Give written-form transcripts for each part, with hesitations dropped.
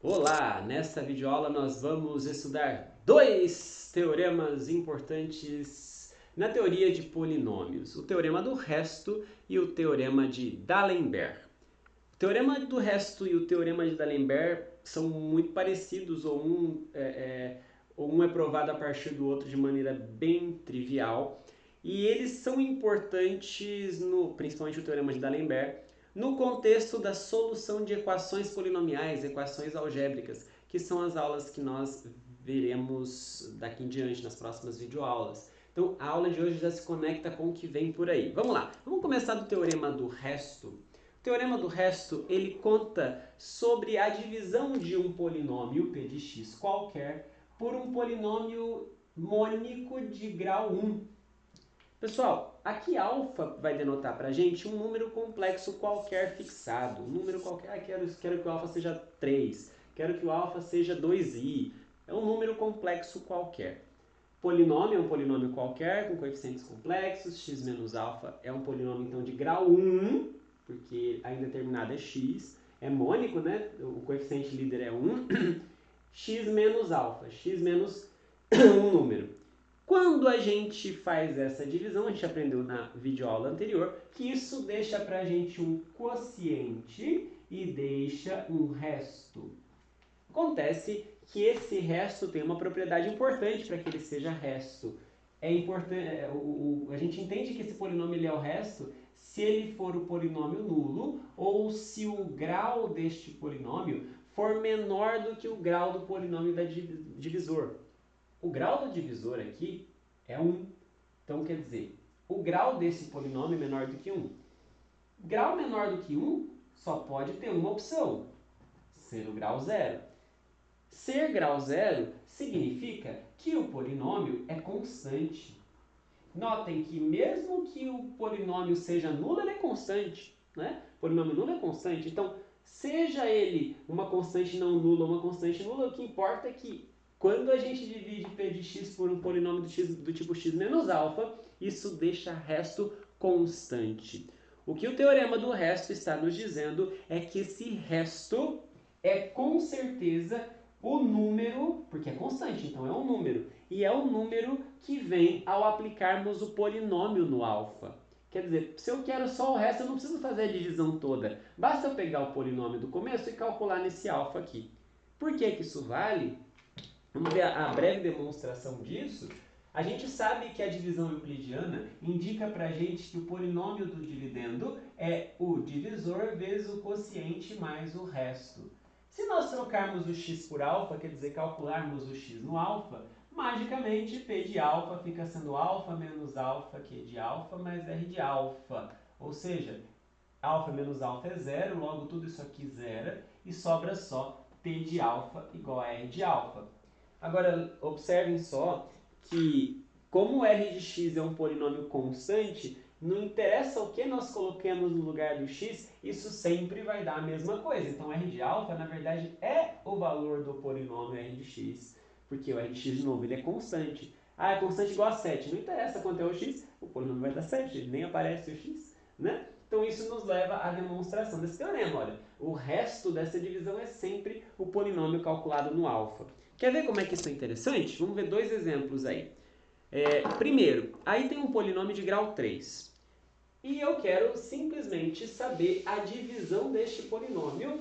Olá! Nesta videoaula nós vamos estudar dois teoremas importantes na teoria de polinômios, o teorema do resto e o teorema de D'Alembert. O teorema do resto e o teorema de D'Alembert são muito parecidos, ou um é provado a partir do outro de maneira bem trivial, e eles são importantes, principalmente o teorema de D'Alembert, no contexto da solução de equações polinomiais, equações algébricas, que são as aulas que nós veremos daqui em diante nas próximas videoaulas. Então, a aula de hoje já se conecta com o que vem por aí. Vamos lá, vamos começar do teorema do resto. O teorema do resto, ele conta sobre a divisão de um polinômio, p de x qualquer, por um polinômio mônico de grau 1. Pessoal, aqui alfa vai denotar para a gente um número complexo qualquer fixado. Um número qualquer, quero que o alfa seja 3, quero que o alfa seja 2i. É um número complexo qualquer. Polinômio é um polinômio qualquer com coeficientes complexos. X menos alfa é um polinômio então de grau 1, porque a indeterminada é x. É mônico, né? O coeficiente líder é 1. X menos alfa, x menos um número. Quando a gente faz essa divisão, a gente aprendeu na videoaula anterior, que isso deixa para a gente um quociente e deixa um resto. Acontece que esse resto tem uma propriedade importante para que ele seja resto. É importante, a gente entende que esse polinômio ele é o resto se ele for o polinômio nulo ou se o grau deste polinômio for menor do que o grau do polinômio da divisor. O grau do divisor aqui é 1. Então, quer dizer, o grau desse polinômio é menor do que 1. Grau menor do que 1 só pode ter uma opção, ser o grau zero. Ser grau zero significa que o polinômio é constante. Notem que mesmo que o polinômio seja nulo, ele é constante. Né? O polinômio nulo é constante. Então, seja ele uma constante não nula ou uma constante nula, o que importa é que quando a gente divide p de x por um polinômio do tipo x menos alfa, isso deixa resto constante. O que o teorema do resto está nos dizendo é que esse resto é com certeza o número, porque é constante, então é um número, e é o número que vem ao aplicarmos o polinômio no alfa. Quer dizer, se eu quero só o resto, eu não preciso fazer a divisão toda. Basta eu pegar o polinômio do começo e calcular nesse alfa aqui. Por que que isso vale? Vamos ver a breve demonstração disso. A gente sabe que a divisão euclidiana indica para a gente que o polinômio do dividendo é o divisor vezes o quociente mais o resto. Se nós trocarmos o x por alfa, quer dizer, calcularmos o x no alfa, magicamente p de alfa fica sendo alfa menos alfa, q de alfa, mais r de alfa. Ou seja, alfa menos alfa é zero, logo tudo isso aqui zera, e sobra só p de alfa igual a r de alfa. Agora, observem só que, como r de x é um polinômio constante, não interessa o que nós coloquemos no lugar do x, isso sempre vai dar a mesma coisa. Então, r de alfa, na verdade, é o valor do polinômio r de x, porque o r de x, de novo, ele é constante. Ah, é constante igual a 7. Não interessa quanto é o x, o polinômio vai dar 7, nem aparece o x, né? Então, isso nos leva à demonstração desse teorema. Olha, o resto dessa divisão é sempre o polinômio calculado no alfa. Quer ver como é que isso é interessante? Vamos ver dois exemplos aí. Primeiro, aí tem um polinômio de grau 3. E eu quero simplesmente saber a divisão deste polinômio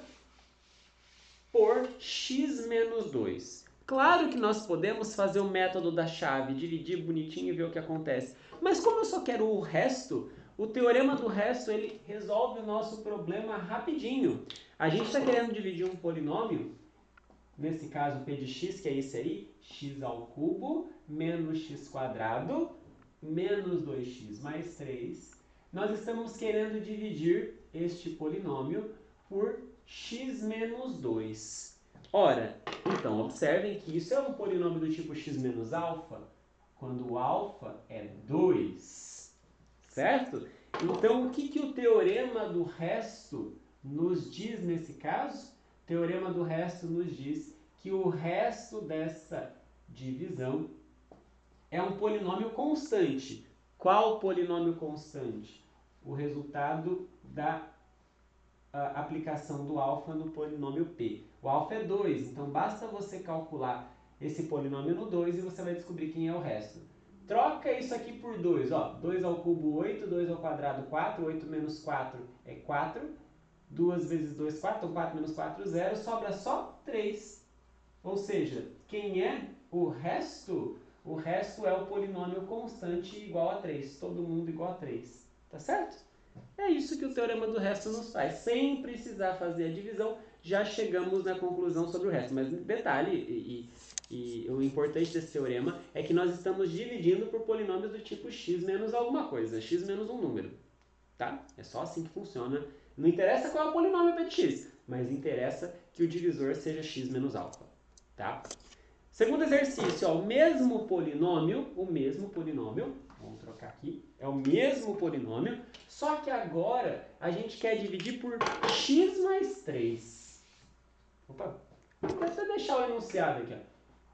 por x menos 2. Claro que nós podemos fazer o método da chave, dividir bonitinho e ver o que acontece. Mas como eu só quero o resto, o teorema do resto ele resolve o nosso problema rapidinho. A gente está querendo dividir um polinômio, nesse caso p de x, que é esse aí, x ao cubo menos x quadrado menos 2x mais 3. Nós estamos querendo dividir este polinômio por x menos 2. Ora, então, observem que isso é um polinômio do tipo x menos alfa, quando o alfa é 2, certo? Então, o que o teorema do resto nos diz nesse caso? O teorema do resto nos diz que o resto dessa divisão é um polinômio constante. Qual polinômio constante? O resultado da a aplicação do alfa no polinômio p. O alfa é 2, então basta você calcular esse polinômio no 2 e você vai descobrir quem é o resto. Troca isso aqui por 2, ó. 2 ao cubo 8, 2 ao quadrado 4, 8 menos 4 é 4. 2 vezes 2, 4, então 4 menos 4, 0, sobra só 3. Ou seja, quem é o resto? O resto é o polinômio constante igual a 3, todo mundo igual a 3, tá certo? É isso que o teorema do resto nos faz. Sem precisar fazer a divisão, já chegamos na conclusão sobre o resto. Mas detalhe, e o importante desse teorema é que nós estamos dividindo por polinômios do tipo x menos alguma coisa, x menos um número. Tá? É só assim que funciona. Não interessa qual é o polinômio p de x, mas interessa que o divisor seja x menos alfa. Tá? Segundo exercício, ó, o mesmo polinômio, vamos trocar aqui, é o mesmo polinômio, só que agora a gente quer dividir por x mais 3. Opa, vou até deixar o enunciado aqui. Ó.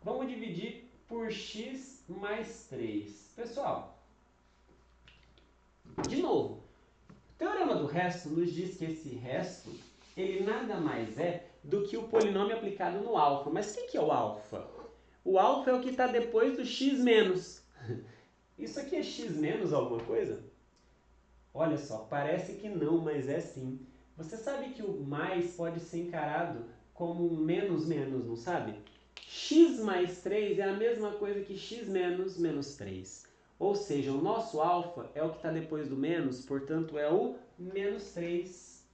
Vamos dividir por x mais 3. Pessoal, de novo, o teorema do resto nos diz que esse resto, ele nada mais é do que o polinômio aplicado no alfa. Mas o que é o alfa? O alfa é o que está depois do x menos. Isso aqui é x menos alguma coisa? Olha só, parece que não, mas é sim. Você sabe que o mais pode ser encarado como um menos menos, não sabe? X mais 3 é a mesma coisa que x menos menos 3. Ou seja, o nosso alfa é o que está depois do menos, portanto é o menos 3.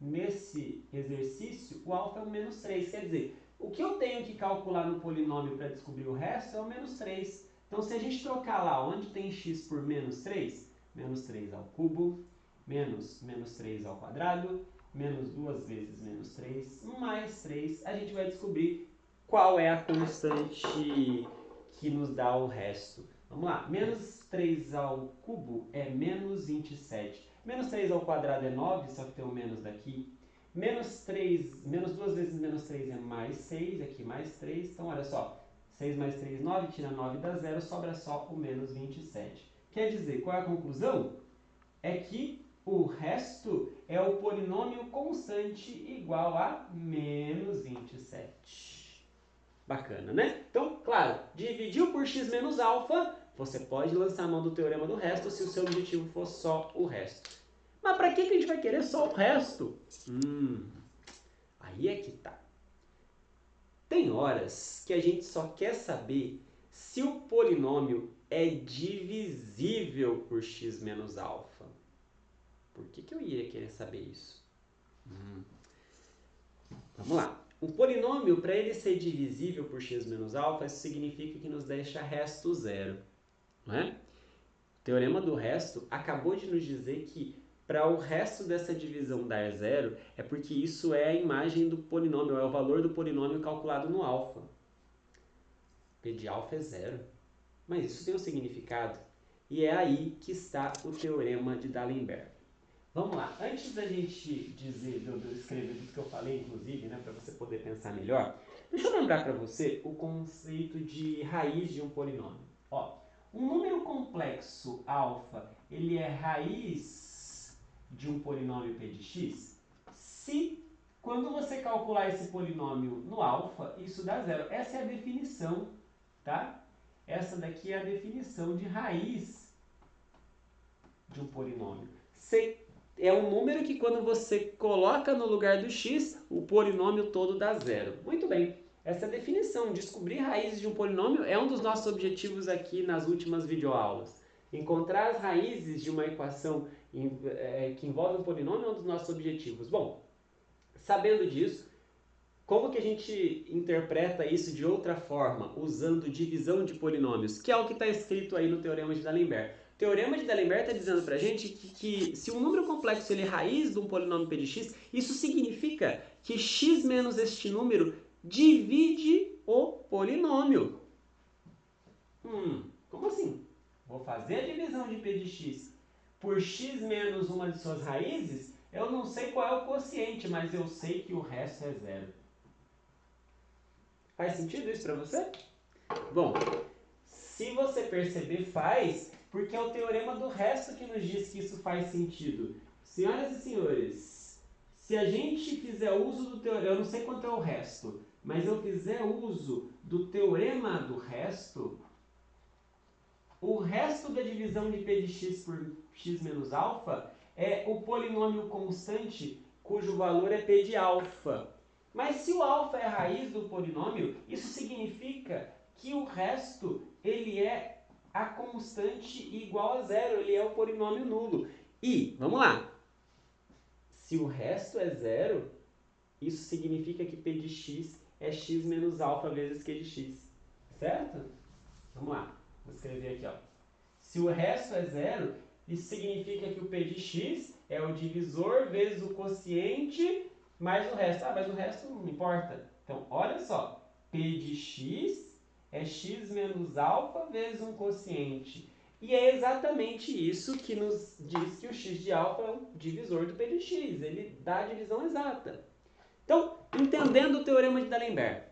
Nesse exercício, o alfa é o menos 3. Quer dizer, o que eu tenho que calcular no polinômio para descobrir o resto é o menos 3. Então, se a gente trocar lá onde tem x por menos 3 ao cubo, menos 3 ao quadrado, menos 2 vezes menos 3, mais 3, a gente vai descobrir qual é a constante que nos dá o resto. Vamos lá, menos 3 ao cubo é menos 27. Menos 3 ao quadrado é 9, só que tem um menos daqui. Menos 2 vezes menos 3 é mais 6, aqui mais 3. Então, olha só, 6 mais 3, 9, tira 9 dá 0, sobra só o menos 27. Quer dizer, qual é a conclusão? É que o resto é o polinômio constante igual a menos 27. Bacana, né? Então, claro, dividiu por x menos alfa, você pode lançar a mão do teorema do resto se o seu objetivo for só o resto. Mas para que a gente vai querer só o resto? Aí é que tá. Tem horas que a gente só quer saber se o polinômio é divisível por x menos alfa. Por que eu iria querer saber isso? Vamos lá. O polinômio, para ele ser divisível por x menos alfa, isso significa que nos deixa resto zero. Não é? O teorema do resto acabou de nos dizer que para o resto dessa divisão dar zero, é porque isso é a imagem do polinômio, é o valor do polinômio calculado no alfa. P de alfa é zero. Mas isso tem um significado. E é aí que está o teorema de D'Alembert. Vamos lá, antes da gente dizer, de eu escrever tudo que eu falei, inclusive, né, para você poder pensar melhor, deixa eu lembrar para você o conceito de raiz de um polinômio. Ó, um número complexo alfa, ele é raiz de um polinômio p de x, se quando você calcular esse polinômio no alfa, isso dá zero. Essa é a definição, tá? Essa daqui é a definição de raiz de um polinômio. É um número que quando você coloca no lugar do x, o polinômio todo dá zero. Muito bem, essa é a definição. Descobrir raízes de um polinômio é um dos nossos objetivos aqui nas últimas videoaulas. Encontrar as raízes de uma equação que envolve um polinômio é um dos nossos objetivos. Bom, sabendo disso, como que a gente interpreta isso de outra forma, usando divisão de polinômios, que é o que está escrito aí no Teorema de D'Alembert. O Teorema de D'Alembert está dizendo para a gente que se um número complexo ele é raiz de um polinômio p de x, isso significa que x menos este número divide o polinômio. Como assim? Vou fazer a divisão de p de x por x menos uma de suas raízes, eu não sei qual é o quociente, mas eu sei que o resto é zero. Faz sentido isso para você? Bom, se você perceber, faz, porque é o teorema do resto que nos diz que isso faz sentido. Senhoras e senhores, Se a gente fizer uso do teorema, eu não sei quanto é o resto, mas eu fizer uso do teorema do resto, o resto da divisão de p de x por x menos alfa é o polinômio constante cujo valor é p de alfa. Mas se o alfa é a raiz do polinômio, isso significa que o resto ele é a constante igual a zero, ele é o polinômio nulo. E, vamos lá, se o resto é zero, isso significa que p de x é x menos alfa vezes q de x, certo? Vamos lá, vou escrever aqui, ó. Se o resto é zero, isso significa que o p de x é o divisor vezes o quociente mais o resto. Ah, mas o resto não importa. Então, olha só, p de x é x menos alfa vezes um quociente. E é exatamente isso que nos diz que o x de alfa é o divisor do p de x. Ele dá a divisão exata. Então, entendendo o teorema de D'Alembert,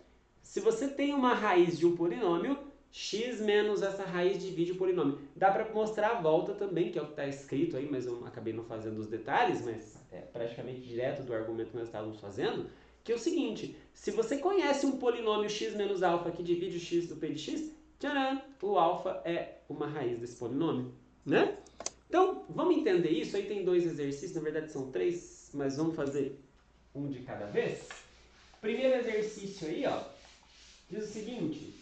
se você tem uma raiz de um polinômio, x menos essa raiz divide o polinômio. Dá para mostrar a volta também, que é o que está escrito aí, mas eu acabei não fazendo os detalhes, mas é praticamente direto do argumento que nós estávamos fazendo, que é o seguinte, se você conhece um polinômio x menos alfa que divide o x do p de x, tcharam, o alfa é uma raiz desse polinômio, né? Então, vamos entender isso. Aí tem dois exercícios, na verdade são três, mas vamos fazer um de cada vez. Primeiro exercício aí, ó, diz o seguinte.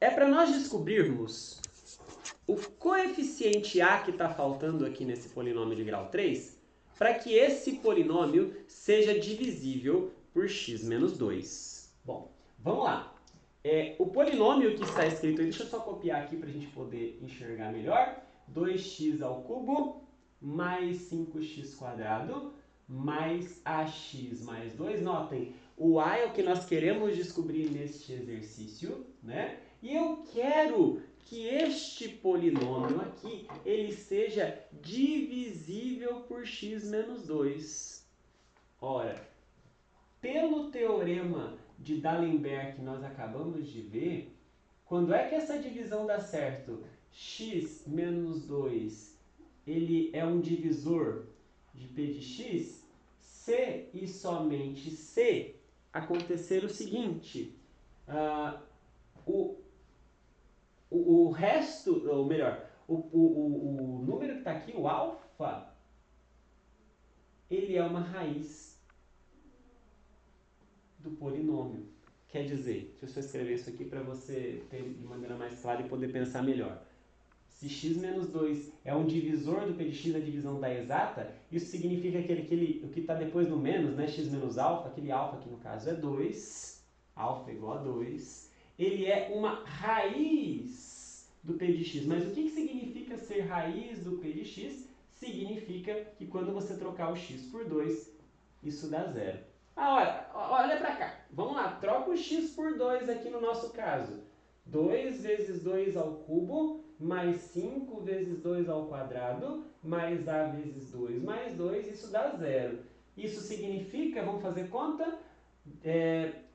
É para nós descobrirmos o coeficiente A que está faltando aqui nesse polinômio de grau 3, para que esse polinômio seja divisível por x menos 2. Bom, vamos lá. O polinômio que está escrito aí, deixa eu só copiar aqui para a gente poder enxergar melhor. 2x ao cubo mais 5x quadrado mais ax mais 2. Notem, o a é o que nós queremos descobrir neste exercício, né? E eu quero que este polinômio aqui, ele seja divisível por x menos 2. Ora, pelo teorema de D'Alembert que nós acabamos de ver, quando é que essa divisão dá certo? X menos 2, ele é um divisor de p de x, se e somente se acontecer o seguinte, o resto, ou melhor, o número que está aqui, o alfa, ele é uma raiz do polinômio. Quer dizer, deixa eu só escrever isso aqui para você ter de maneira mais clara e poder pensar melhor. Se x menos 2 é um divisor do p de x na divisão da exata, isso significa que o que está depois do menos, né, x menos alfa, aquele alfa aqui no caso é 2, alfa igual a 2, ele é uma raiz do p de x. Mas o que significa ser raiz do p de x? Significa que quando você trocar o x por 2, isso dá zero. Olha para cá. Vamos lá, troca o x por 2 aqui no nosso caso. 2 vezes 2 ao cubo, mais 5 vezes 2 ao quadrado, mais a vezes 2 mais 2, isso dá zero. Isso significa, vamos fazer conta,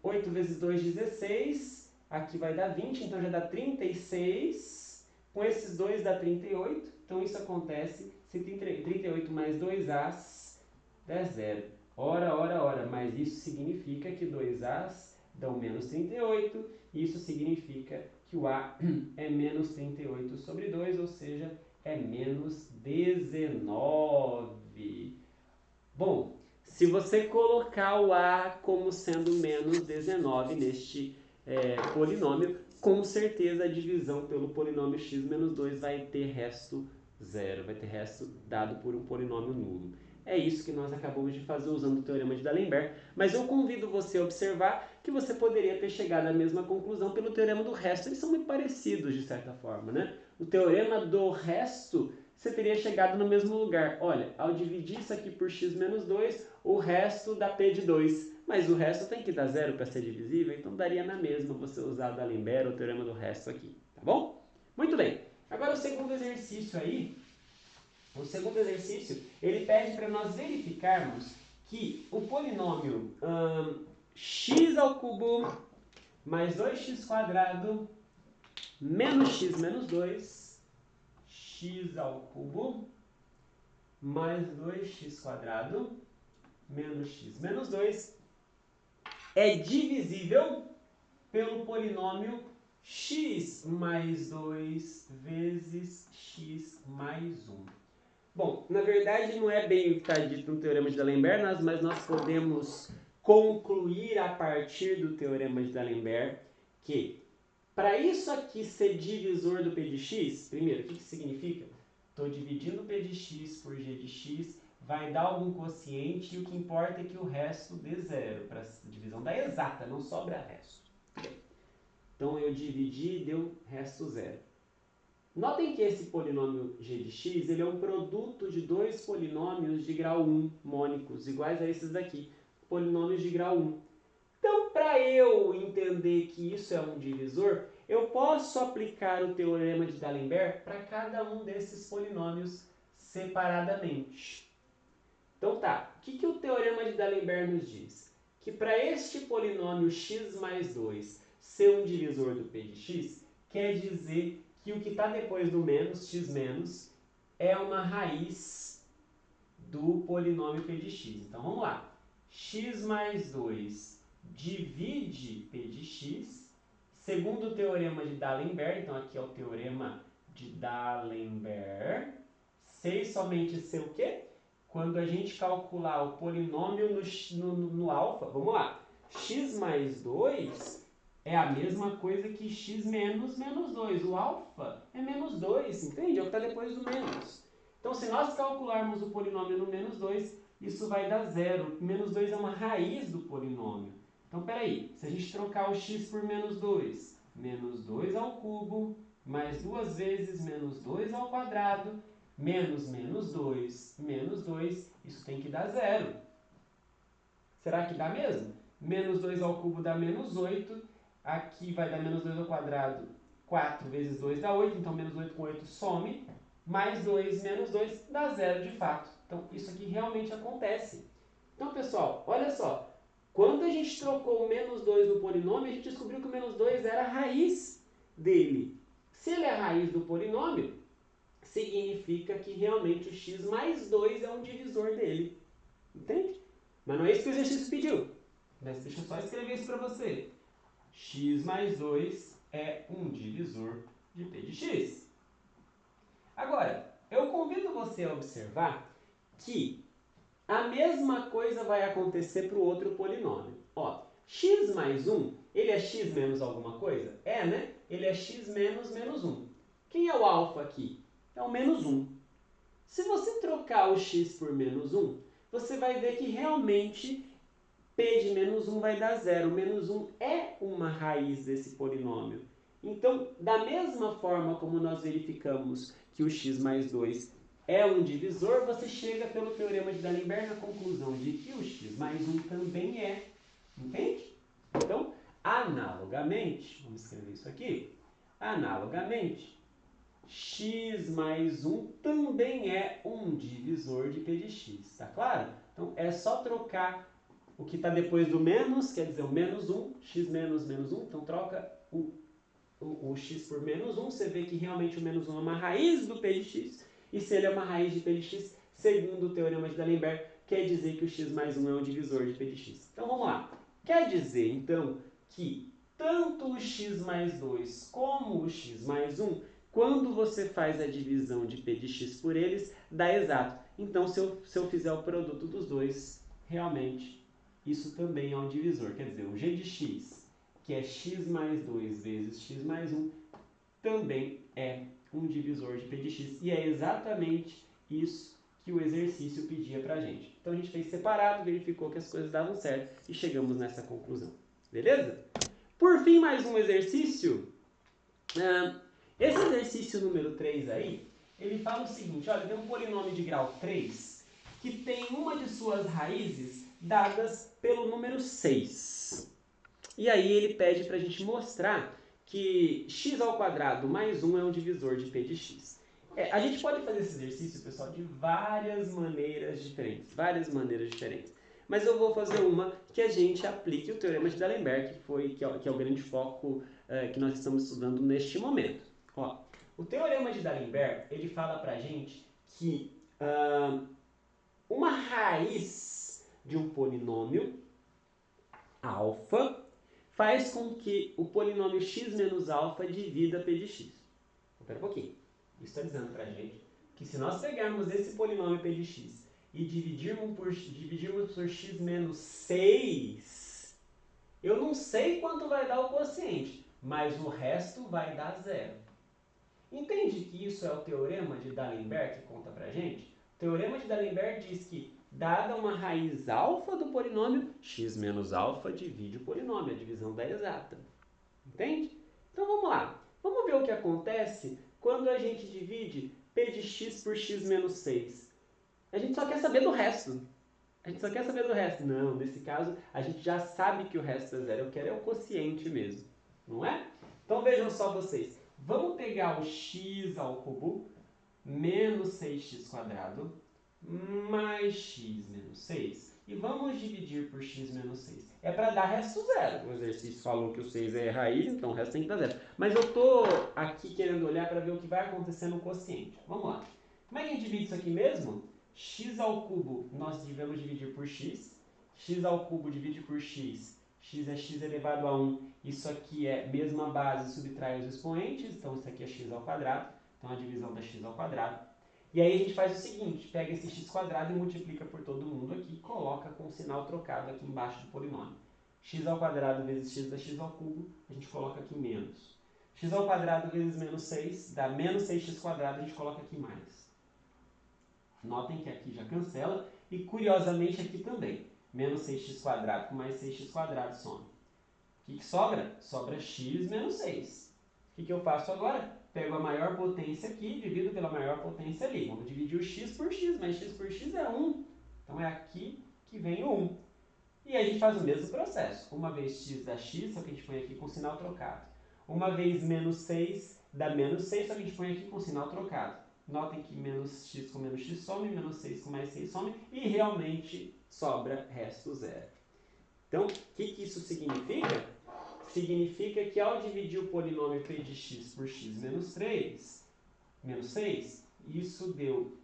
8 vezes 2, 16, aqui vai dar 20, então já dá 36, com esses 2 dá 38, então isso acontece se 38 mais 2As dá zero. Ora, mas isso significa que 2As dão menos 38, isso significa que o A é menos 38 sobre 2, ou seja, é menos 19. Bom, se você colocar o A como sendo menos 19 neste polinômio, com certeza a divisão pelo polinômio x menos 2 vai ter resto zero, vai ter resto dado por um polinômio nulo. É isso que nós acabamos de fazer usando o teorema de D'Alembert, mas eu convido você a observar que você poderia ter chegado à mesma conclusão pelo teorema do resto. Eles são muito parecidos, de certa forma, né? O teorema do resto, você teria chegado no mesmo lugar. Olha, ao dividir isso aqui por x menos 2, o resto dá p de 2. Mas o resto tem que dar zero para ser divisível, então daria na mesma você usar o D'Alembert, o teorema do resto aqui, tá bom? Muito bem. Agora o segundo exercício aí. O segundo exercício, ele pede para nós verificarmos que o polinômio x ao cubo mais 2x quadrado menos x menos 2, x ao cubo mais 2x² menos x menos 2 é divisível pelo polinômio x mais 2 vezes x mais 1. Bom, na verdade não é bem o que está dito no Teorema de D'Alembert, mas nós podemos concluir a partir do Teorema de D'Alembert que para isso aqui ser divisor do p de x, primeiro, o que significa? Estou dividindo p de x por g de x, vai dar algum quociente e o que importa é que o resto dê zero. Para a divisão da exata, não sobra resto. Então eu dividi e deu resto zero. Notem que esse polinômio g de x ele é um produto de dois polinômios de grau 1 mônicos, iguais a esses daqui, polinômios de grau 1. Então, para eu entender que isso é um divisor, eu posso aplicar o Teorema de D'Alembert para cada um desses polinômios separadamente. Então tá, o que o Teorema de D'Alembert nos diz? Que para este polinômio x mais 2 ser um divisor do p de x, quer dizer que o que está depois do menos, x menos, é uma raiz do polinômio p de x. Então vamos lá, x mais 2 divide p de x, segundo o Teorema de D'Alembert, então aqui é o Teorema de D'Alembert, sei somente ser o quê? Quando a gente calcular o polinômio no alfa, vamos lá, x mais 2 é a mesma coisa que x menos menos 2. O alfa é menos 2, entende? É o que está depois do menos. Então, se nós calcularmos o polinômio no menos 2, isso vai dar zero. Menos 2 é uma raiz do polinômio. Então, peraí, se a gente trocar o x por menos 2 ao cubo, mais duas vezes menos 2 ao quadrado, menos menos 2, menos 2, isso tem que dar zero. Será que dá mesmo? Menos 2 ao cubo dá menos 8, aqui vai dar menos 2 ao quadrado, 4 vezes 2 dá 8, então menos 8 com 8 some, mais 2 menos 2 dá zero de fato. Então isso aqui realmente acontece. Então pessoal, olha só, quando a gente trocou o menos 2 no polinômio, a gente descobriu que o menos 2 era a raiz dele. Se ele é a raiz do polinômio, significa que realmente o x mais 2 é um divisor dele. Entende? Mas não é isso que o exercício pediu. Mas deixa eu só escrever isso para você. X mais 2 é um divisor de p de x. Agora, eu convido você a observar que a mesma coisa vai acontecer para o outro polinômio. Ó, x mais 1, ele é x menos alguma coisa? É, né? Ele é x menos menos 1. Quem é o alfa aqui? É o menos 1. Se você trocar o x por menos 1, você vai ver que realmente p de menos 1 vai dar zero. Menos 1 é uma raiz desse polinômio. Então, da mesma forma como nós verificamos que o x mais 2 é um divisor, você chega pelo Teorema de D'Alembert na conclusão de que o x mais 1 também é. Entende? Então, analogamente, vamos escrever isso aqui, analogamente, x mais 1 também é um divisor de p de x, tá claro? Então, é só trocar o que está depois do menos, quer dizer, o menos 1, x menos menos 1, então troca o x por menos 1, você vê que realmente o menos 1 é uma raiz do p de x, e se ele é uma raiz de p de x, segundo o Teorema de D'Alembert, quer dizer que o x mais 1 é um divisor de p de x. Então, vamos lá. Quer dizer, então, que tanto o x mais 2 como o x mais 1, quando você faz a divisão de p de x por eles, dá exato. Então, se eu fizer o produto dos dois, realmente, isso também é um divisor. Quer dizer, o g de x, que é x mais 2 vezes x mais 1, também é um divisor de p de x. E é exatamente isso que o exercício pedia pra gente. Então, a gente fez separado, verificou que as coisas davam certo e chegamos nessa conclusão. Beleza? Por fim, mais um exercício. Esse exercício número 3 aí, ele fala o seguinte, olha, tem um polinômio de grau 3 que tem uma de suas raízes dadas pelo número 6. E aí ele pede para a gente mostrar que x ao quadrado mais 1 é um divisor de p de x. A gente pode fazer esse exercício, pessoal, de várias maneiras diferentes. Mas eu vou fazer uma que a gente aplique o Teorema de D'Alembert, que é o grande foco que nós estamos estudando neste momento. Ó, o Teorema de D'Alembert, ele fala pra gente que uma raiz de um polinômio alfa faz com que o polinômio x menos alfa divida p de x. Espera um pouquinho. Isso está dizendo para a gente que se nós pegarmos esse polinômio p de x e dividirmos por x menos 6, eu não sei quanto vai dar o quociente, mas o resto vai dar zero. Entende que isso é o teorema de D'Alembert que conta pra gente? O teorema de D'Alembert diz que, dada uma raiz alfa do polinômio, x menos alfa divide o polinômio, a divisão da exata. Entende? Então vamos lá. Vamos ver o que acontece quando a gente divide p de x por x menos 6. A gente só quer saber do resto. A gente só quer saber do resto. Não, nesse caso, a gente já sabe que o resto é zero. Eu quero é o quociente mesmo. Não é? Então vejam só vocês. Vamos pegar o x ao cubo menos 6x² mais x menos 6 e vamos dividir por x menos 6. É para dar resto zero. O exercício falou que o 6 é raiz, então o resto tem que dar zero. Mas eu estou aqui querendo olhar para ver o que vai acontecer no quociente. Vamos lá. Como é que a gente divide isso aqui mesmo? X ao cubo nós devemos dividir por x. X ao cubo divide por x. X é x elevado a 1. Isso aqui é mesma base, subtrai os expoentes. Então isso aqui é x ao quadrado. Então a divisão da x ao quadrado. E aí a gente faz o seguinte, pega esse x² e multiplica por todo mundo aqui e coloca com o sinal trocado aqui embaixo do polinômio. X² vezes x dá x ao cubo, a gente coloca aqui menos. X² vezes menos 6 dá menos 6x², a gente coloca aqui mais. Notem que aqui já cancela e curiosamente aqui também. Menos 6x² com mais 6x² some. O que sobra? Sobra x menos 6. O que eu faço agora? Pego a maior potência aqui e divido pela maior potência ali. Vamos dividir o x por x, mas x por x é 1. Então é aqui que vem o 1. E aí a gente faz o mesmo processo. Uma vez x dá x, só que a gente põe aqui com sinal trocado. Uma vez menos 6 dá menos 6, só que a gente põe aqui com sinal trocado. Notem que menos x com menos x some, menos 6 com mais 6 some, e realmente sobra resto zero. Então, o que isso significa? Significa que ao dividir o polinômio p de x por x menos 6, isso deu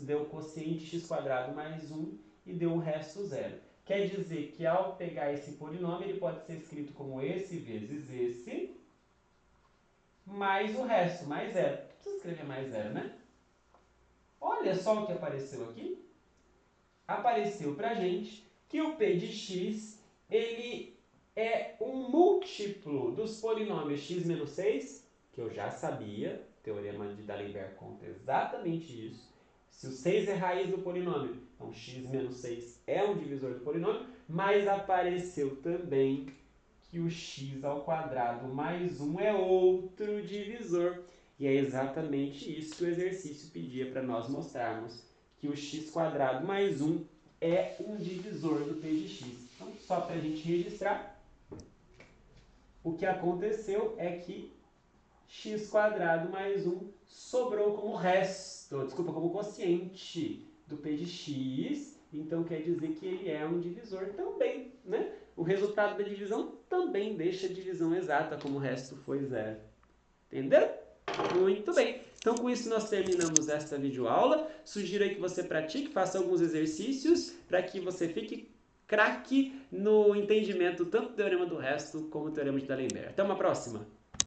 deu quociente x² mais 1 e deu o resto zero. Quer dizer que ao pegar esse polinômio, ele pode ser escrito como esse vezes esse, mais o resto, mais zero. Não precisa escrever mais zero, né? Olha só o que apareceu aqui. Apareceu pra gente que o p de x, ele é um múltiplo dos polinômios x menos 6, que eu já sabia, o teorema de D'Alembert conta exatamente isso. Se o 6 é raiz do polinômio, então x menos 6 é um divisor do polinômio, mas apareceu também que o x² mais 1 é outro divisor. E é exatamente isso que o exercício pedia para nós mostrarmos, que o x² mais 1 é um divisor do p de x. Então, só para a gente registrar, o que aconteceu é que x² mais 1 sobrou como como quociente do p de x, então quer dizer que ele é um divisor também, né? O resultado da divisão também deixa a divisão exata, como o resto foi zero. Entenderam? Muito bem. Então, com isso, nós terminamos esta videoaula. Sugiro aí que você pratique, faça alguns exercícios para que você fique craque no entendimento tanto do teorema do resto como do teorema de D'Alembert. Até uma próxima!